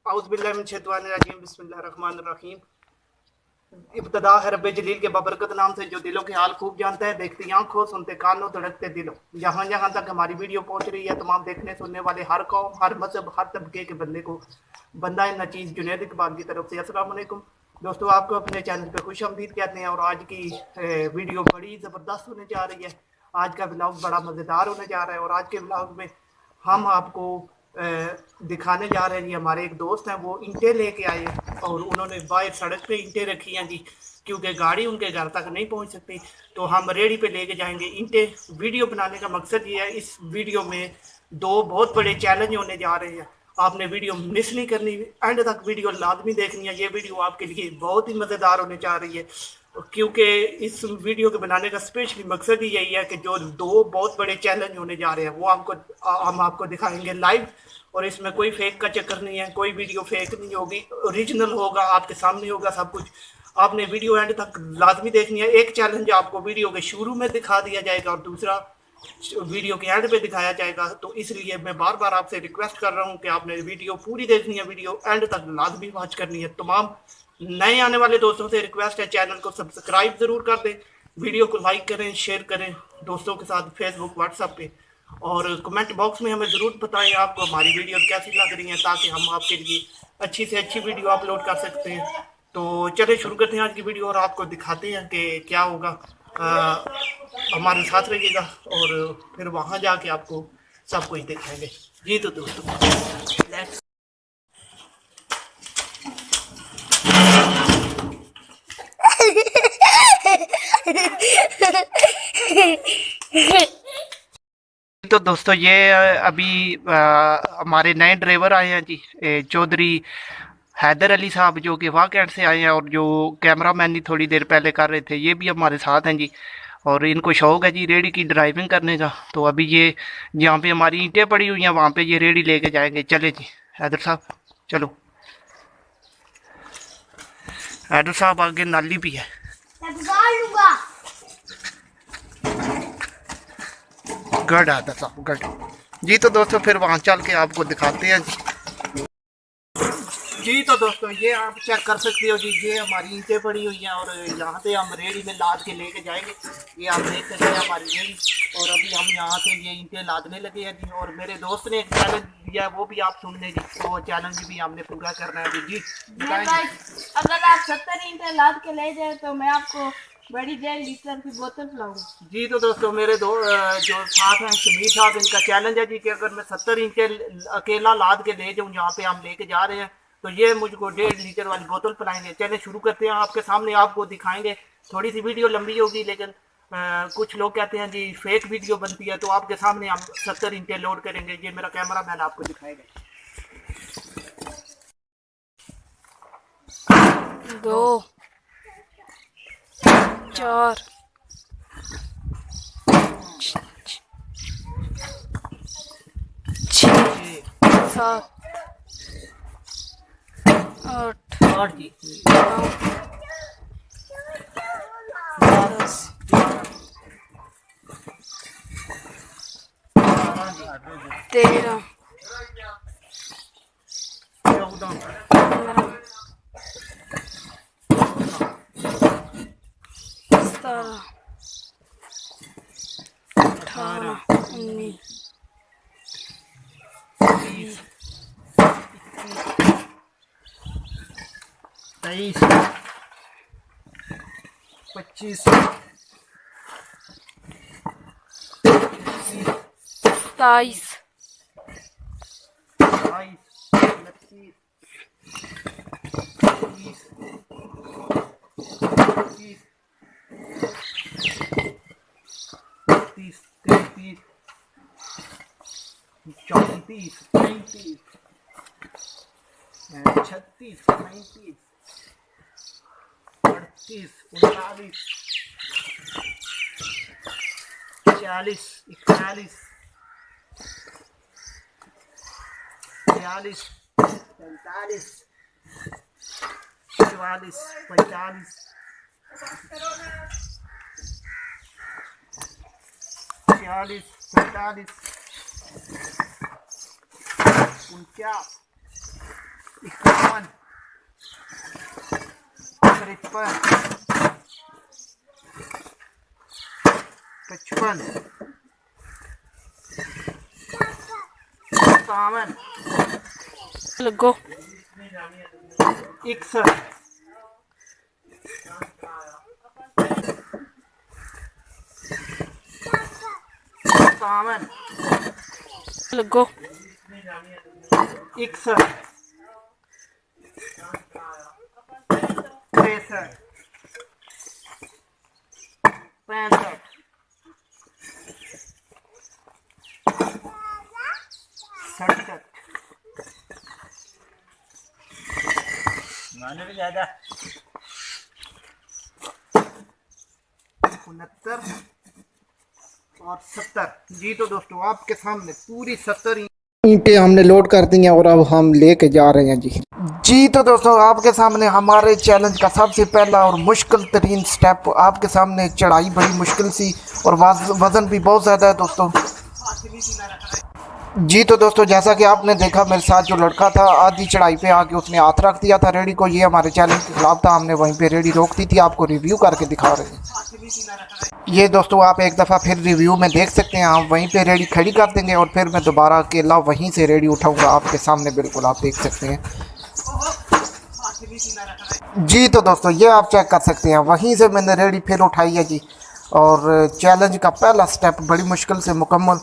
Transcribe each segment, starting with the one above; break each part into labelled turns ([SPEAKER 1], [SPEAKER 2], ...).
[SPEAKER 1] औज़ुबिल्लाहिमिनश्शैतानिर्रजीम बिस्मिल्लाहिर्रहमानिर्रहीम। इब्तिदा है रब्बे जलील के बाबरकत नाम से जो दिलों के हाल खूब जानता है। देखती आंखों, सुनते कानों, धड़कते दिलों। जहाँ जहाँ तक हमारी वीडियो पहुँच रही है, तमाम देखने सुनने वाले हर कौम, हर मजहब, हर तबके के बंदे को बंदा नचीज़ जुनैद इकबाल की तरफ से अस्सलाम वालेकुम। दोस्तों, आपको अपने चैनल पे खुश आमदीद कहते हैं। और आज की वीडियो बड़ी ज़बरदस्त होने जा रही है। आज का व्लॉग बड़ा मज़ेदार होने जा रहा है। और आज के व्लॉग में हम आपको दिखाने जा रहे हैं जी। हमारे एक दोस्त हैं, वो ईंटें लेके आए और उन्होंने बाहर सड़क पे ईंटें रखी हैं जी, क्योंकि गाड़ी उनके घर तक नहीं पहुंच सकती। तो हम रेडी पे लेके जाएंगे ईंटें। वीडियो बनाने का मकसद ये है, इस वीडियो में दो बहुत बड़े चैलेंज होने जा रहे हैं। आपने वीडियो मिस नहीं करनी, एंड तक वीडियो लाजमी देखनी है। ये वीडियो आपके लिए बहुत ही मज़ेदार होने जा रही है, क्योंकि इस वीडियो के बनाने का स्पेशली मकसद ही यही है कि जो दो बहुत बड़े चैलेंज होने जा रहे हैं वो हम आपको दिखाएंगे लाइव। और इसमें कोई फेक का चक्कर नहीं है, कोई वीडियो फेक नहीं होगी, ओरिजिनल होगा, आपके सामने होगा सब कुछ। आपने वीडियो एंड तक लाजमी देखनी है। एक चैलेंज आपको वीडियो के शुरू में दिखा दिया जाएगा और दूसरा वीडियो के एंड पे दिखाया जाएगा। तो इसलिए मैं बार बार आपसे रिक्वेस्ट कर रहा हूँ कि आपने वीडियो पूरी देखनी है, वीडियो एंड तक लाजमी वॉच करनी है। तमाम नए आने वाले दोस्तों से रिक्वेस्ट है, चैनल को सब्सक्राइब ज़रूर कर दें, वीडियो को लाइक करें, शेयर करें दोस्तों के साथ फेसबुक व्हाट्सएप पे। और कमेंट बॉक्स में हमें ज़रूर बताएं आपको हमारी वीडियो कैसी लग रही हैं, ताकि हम आपके लिए अच्छी से अच्छी वीडियो अपलोड कर सकते हैं। तो चलिए शुरू करते हैं आज की वीडियो और आपको दिखाते हैं कि क्या होगा। हमारे साथ रहिएगा और फिर वहाँ जाके आपको सब कुछ दिखाएंगे जी। तो दोस्तों, ये अभी हमारे नए ड्राइवर आए हैं जी, चौधरी हैदर अली साहब, जो कि वाकैंड से आए हैं और जो कैमरा मैन ही थोड़ी देर पहले कर रहे थे, ये भी हमारे साथ हैं जी। और इनको शौक है जी रेडी की ड्राइविंग करने का। तो अभी ये जहाँ पे हमारी ईंटें पड़ी हुई हैं वहाँ पे ये रेडी लेके जाएंगे। चले जी हैदर साहब, चलो। हैदर साहब आगे नाली भी है। गढ़ हैदर साहब, गढ़ जी। तो दोस्तों, फिर वहाँ चल के आपको दिखाते हैं जी। तो दोस्तों, ये आप चेक कर सकते हो जी, ये हमारी ईंटें पड़ी हुई हैं और यहाँ पे हम रेडी में लाद के लेके जाएंगे। ये आप देख सकते हैं हमारी रेडी। और अभी हम यहाँ से ये ईंटें लादने लगे हैं जी। और मेरे दोस्त ने एक चैलेंज दिया है, वो भी आप सुन लें जी। तो वो चैलेंज भी हमने पूरा करना है जी।
[SPEAKER 2] अगर आप 70 ईंटें लाद के ले जाए तो मैं आपको बड़ी 1.5 लीटर की बोतल पिलाऊंगा
[SPEAKER 1] जी। तो दोस्तों, मेरे जो साथ हैं शमीर साहब, इनका चैलेंज है जी कि अगर मैं 70 ईंटें अकेला लाद के ले जाऊँ जहाँ पे हम लेके जा रहे हैं, तो ये मुझको 1.5 लीटर वाली बोतल पिलाएंगे। चलिए शुरू करते हैं, आपके सामने आपको दिखाएंगे। थोड़ी सी वीडियो लंबी होगी, लेकिन कुछ लोग कहते हैं जी फेक वीडियो बनती है, तो आपके सामने हम 70 ईंटें लोड करेंगे। ये मेरा कैमरा मैन आपको दिखाएगा।
[SPEAKER 2] 2 4 6 7 8
[SPEAKER 1] जी
[SPEAKER 2] 9 10 13 15 17 18 19
[SPEAKER 1] 20 23 25
[SPEAKER 2] 27
[SPEAKER 1] 34 35 36 37 38 39 40 41 42 43 44 45 46 47 48 49, 51, 53, 55, 57,
[SPEAKER 2] लगो
[SPEAKER 1] 61, 57,
[SPEAKER 2] लगो
[SPEAKER 1] 61, 63, 65, 67, 69 और 70। जी तो दोस्तों आपके सामने पूरी 70 ईंटें हमने लोड कर दी हैं और अब हम लेके जा रहे हैं जी तो दोस्तों आपके सामने हमारे चैलेंज का सबसे पहला और मुश्किल तरीन स्टेप आपके सामने। चढ़ाई बड़ी मुश्किल सी और वज़न भी बहुत ज़्यादा है दोस्तों। जी तो दोस्तों जैसा कि आपने देखा मेरे साथ जो लड़का था आधी चढ़ाई पे आके उसने हाथ रख दिया था रेडी को। ये हमारे चैलेंज के खिलाफ था, हमने वहीं पे रेडी रोक दी थी। आपको रिव्यू करके दिखा रहे हैं। ये दोस्तों आप एक दफ़ा फिर रिव्यू में देख सकते हैं। हम वहीं पे रेडी खड़ी कर देंगे और फिर मैं दोबारा अकेला वहीं से रेडी उठाऊंगा आपके सामने। बिल्कुल आप देख सकते हैं। जी तो दोस्तों ये आप चेक कर सकते हैं, वहीं से मैंने रेडी फिर उठाई है जी। और चैलेंज का पहला स्टेप बड़ी मुश्किल से मुकम्मल।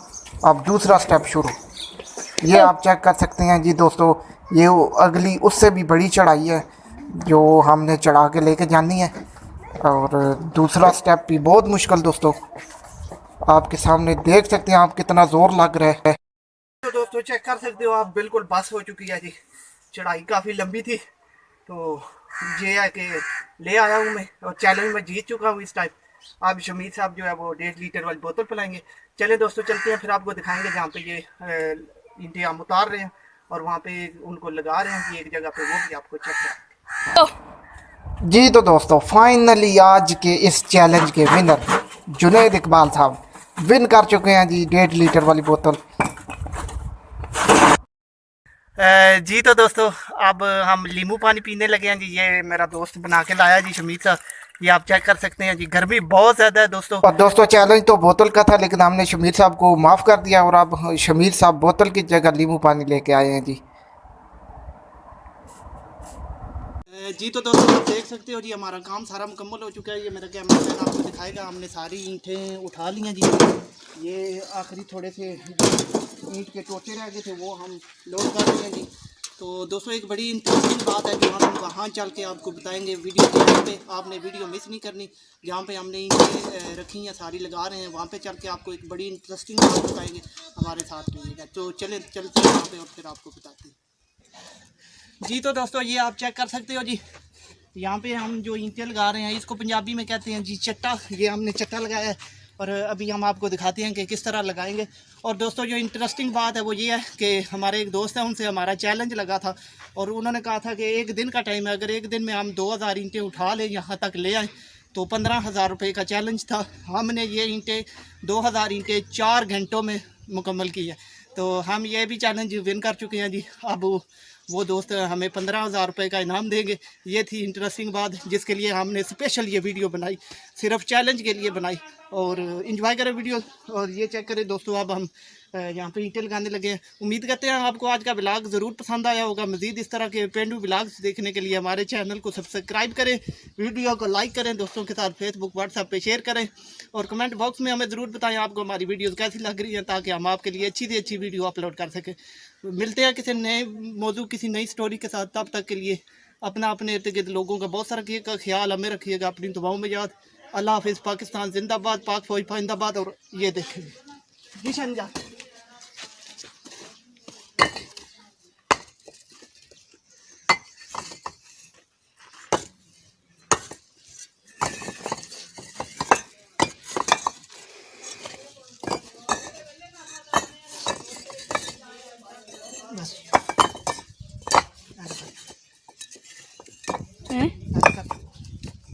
[SPEAKER 1] अब दूसरा स्टेप शुरू। ये आप चेक कर सकते हैं जी दोस्तों, ये अगली उससे भी बड़ी चढ़ाई है जो हमने चढ़ा के लेके जानी है। और दूसरा स्टेप भी बहुत मुश्किल दोस्तों, आपके सामने देख सकते हैं आप कितना ज़ोर लग रहा है। तो दोस्तों चेक कर सकते हो आप, बिल्कुल बस हो चुकी है जी। चढ़ाई काफ़ी लंबी थी तो ये है कि ले आया हूँ मैं और चैलेंज में जीत चुका हूँ इस टाइम। अब शमीर साहब जो है वो 1.5 लीटर वाली बोतल पिलाएंगे। चले दोस्तों चलते हैं, फिर आपको दिखाएंगे जहाँ पे ये ईंटें हम उतार रहे हैं और वहाँ पे उनको लगा रहे हैं कि एक जगह पे, वो भी आपको चेक करें। जी तो दोस्तों फाइनली आज के इस चैलेंज के विनर जुनैद इकबाल साहब विन कर चुके हैं जी 1.5 लीटर वाली बोतल। जी तो दोस्तों अब हम नींबू पानी पीने लगे हैं जी। ये मेरा दोस्त बना के लाया जी शमीर साहब, ये आप चेक कर सकते हैं जी। गर्मी बहुत ज़्यादा है दोस्तों। और दोस्तों चैलेंज तो बोतल का था लेकिन हमने शमीर साहब को माफ़ कर दिया और अब शमीर साहब बोतल की जगह नींबू पानी लेके आए हैं जी। जी तो दोस्तों आप देख सकते हो जी हमारा काम सारा मुकम्मल हो चुका है। ये मेरा कैमरा मैन आपको दिखाएगा। हमने सारी ईंटें उठा ली हैं जी। ये आखिरी थोड़े से ईंट के टोटे रह गए थे वो हम लोड कर रहे हैं जी। तो दोस्तों एक बड़ी इंटरेस्टिंग बात है जो हम वहाँ चल के आपको बताएंगे वीडियो पे। आपने वीडियो मिस नहीं करनी। जहाँ पे हमने ईंटें रखी हैं सारी लगा रहे हैं, वहाँ पे चल के आपको एक बड़ी इंटरेस्टिंग बात बताएंगे। हमारे साथ रहिएगा। तो चलते हैं वहाँ पे और फिर आपको बताते हैं। जी तो दोस्तों ये आप चेक कर सकते हो जी, यहाँ पे हम जो ईंटें लगा रहे हैं इसको पंजाबी में कहते हैं जी चट्टा। ये हमने चट्टा लगाया है और अभी हम आपको दिखाते हैं कि किस तरह लगाएंगे। और दोस्तों जो इंटरेस्टिंग बात है वो ये है कि हमारे एक दोस्त हैं, उनसे हमारा चैलेंज लगा था और उन्होंने कहा था कि एक दिन का टाइम है, अगर एक दिन में हम 2000 ईंटें उठा लें यहाँ तक ले आएँ तो 15,000 रुपये का चैलेंज था। हमने ये ईंटें 2000 ईंटें 4 घंटों में मुकम्मल की है। तो हम ये भी चैलेंज विन कर चुके हैं जी। अब वो दोस्त हमें 15,000 रुपये का इनाम देंगे। ये थी इंटरेस्टिंग बात जिसके लिए हमने स्पेशल ये वीडियो बनाई, सिर्फ चैलेंज के लिए बनाई। और इंजॉय करें वीडियो और ये चेक करें दोस्तों। अब हम यहाँ पे ईंटें लगाने लगे हैं। उम्मीद करते हैं आपको आज का ब्लॉग ज़रूर पसंद आया होगा। मज़ीद इस तरह के पेंडू ब्लॉग्स देखने के लिए हमारे चैनल को सब्सक्राइब करें, वीडियो को लाइक करें, दोस्तों के साथ फेसबुक व्हाट्सएप पे शेयर करें और कमेंट बॉक्स में हमें ज़रूर बताएं आपको हमारी वीडियोज़ कैसी लग रही हैं, ताकि हम आपके लिए अच्छी से अच्छी वीडियो अपलोड कर सकें। मिलते हैं किसी नए मौजू किसी नई स्टोरी के साथ। तब तक के लिए अपना अपने इर्द गिर्द लोगों का बहुत सारा रखिएगा ख्याल, हमें रखिएगा अपनी दुआओं में याद। अल्लाह हाफिज़। पाकिस्तान जिंदाबाद, पाक फौज जिंदाबाद। और ये देखें जी